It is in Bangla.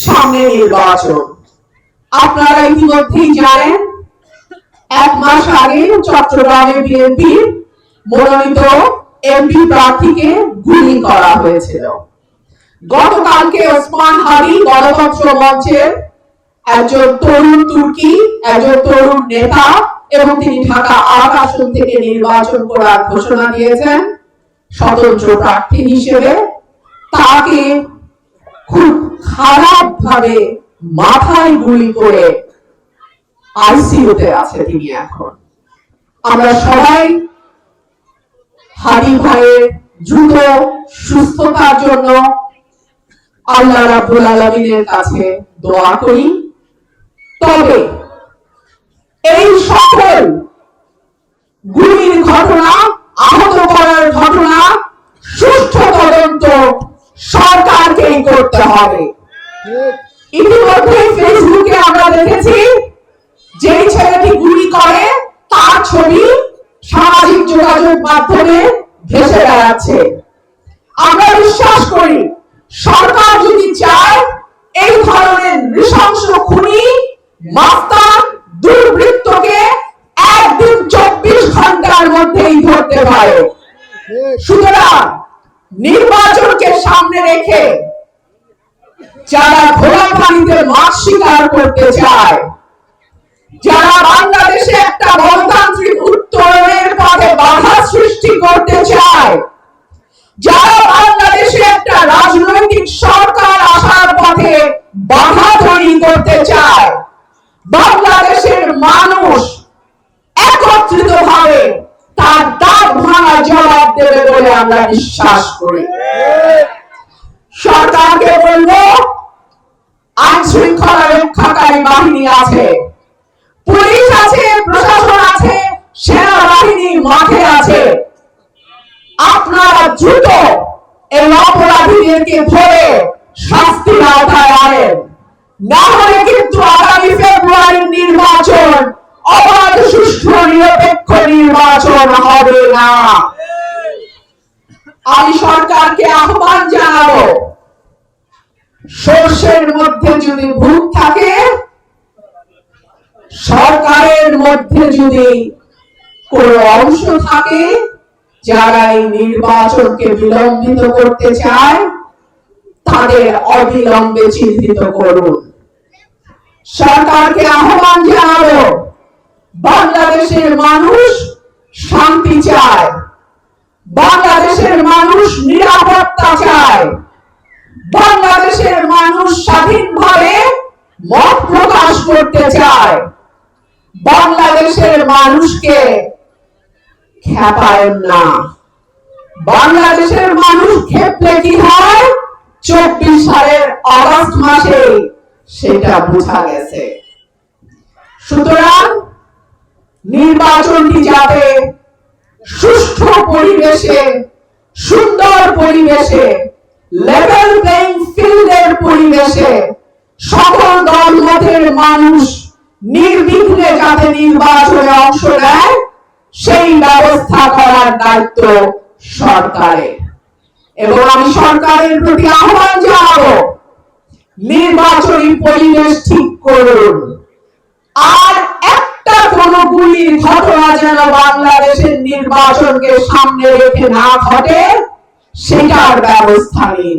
সামনে নির্বাচন। আপনারা ইতিমধ্যেই জানেন 1 মাস আগে চট্টগ্রামে বিএনপির মনোনীত এমপি প্রার্থীকে গুলি করা হয়েছিল। গতকালকে ওসমান হাদি গণতন্ত্র মঞ্চের একজন তরুণ তুর্কি, একজন তরুণ নেতা, এবং তিনি ঢাকা 8 আসন থেকে নির্বাচন করার ঘোষণা দিয়েছেন স্বতন্ত্র প্রার্থী হিসেবে। তাকে খুব খারাপ ভাবে মাথায় গুলি করে আইসিইউতে আছে তিনি এখন। আমরা সবাই হাদি ভাইয়ের দ্রুত সুস্থতার জন্য আল্লাহ রাব্বুল আলামিনের কাছে দোয়া করি। তবে এই সকল গুলির ঘটনা, আহত করার ঘটনা সুষ্ঠু তদন্ত সরকারকেই করতে হবে। ইতিমধ্যে ফেসবুকে আমরা দেখেছি যে ছেলেটি গুলি করে তার ছবি সামাজিক যোগাযোগ মাধ্যমে ভেসে বেড়াচ্ছে। আমরা বিশ্বাস করি সরকার যদি চায় এই ধরনের নৃশংস খুনি, মাস্তান, দুর্বৃত্তকে একদিন 24 ঘন্টার মধ্যেই ধরতে পারে। সুতরাং নির্বাচনকে সামনে রেখে যারা ঘোড়া পানিতে মাছ শিকার করতে চায়, যারা বাংলাদেশে একটা গণতান্ত্রিক উত্তরণের পথে বাধা সৃষ্টি করতে চায়, যারা বাংলাদেশে একটা রাজনৈতিক সরকার আসার পথে বাধা তৈরি করতে চায়, বাংলাদেশের মানুষ একত্রিতভাবে তার দাঁত ভাঙা জবাব দেবে বলে আমরা বিশ্বাস করি। সরকারকে বলবো, আইন শৃঙ্খলা রক্ষাকারী বাহিনী আছে, পুলিশ আছে, প্রশাসন আছে, সেনাবাহিনী মাঠে আছে। আপনারা দ্রুত এই অপরাধীদেরকে ধরে শাস্তির আওতায় আনেন, না হলে কিন্তু আগামী ফেব্রুয়ারির নির্বাচন অবাধ, সুষ্ঠু, নিরপেক্ষ নির্বাচন হবে না। আমি সরকারকে আহ্বান জানাবো, সর্ষের মধ্যে যদি ভূত থাকে, সরকারের মধ্যে যদি কোন অংশ থাকে যারা এই নির্বাচনকে বিলম্বিত করতে চায়, তাদের অবিলম্বে চিহ্নিত করুন। সরকারকে আহ্বান জানাবো, বাংলাদেশের মানুষ শান্তি চায়, বাংলাদেশের মানুষ নিরাপত্তা চায়, বাংলাদেশের মানুষ স্বাধীনভাবে মত প্রকাশ করতে চায়। বাংলাদেশের মানুষকে খেপায়েন না। বাংলাদেশের মানুষ খেপলে কি হয় 24 সালের আগস্ট মাসে সেটা বোঝা গেছে। সুতরাং নির্বাচনটি যাতে সুষ্ঠু পরিবেশে, সুন্দর পরিবেশে, লেভেল প্লেইং ফিল্ডের পরিবেশে সকল দলমতের মানুষ নির্বিঘ্নে যাতে নির্বাচনে অংশ নেয়, সেই ব্যবস্থা করার দায়িত্ব সরকারের। এবং আমি সরকারের প্রতি আহ্বান জানাবো, নির্বাচনী পরিবেশ ঠিক করুন। আর একটা কোন গুলির ঘটনা যেন বাংলাদেশের নির্বাচনকে সামনে রেখে না ঘটে, সেটার ব্যবস্থা নিন।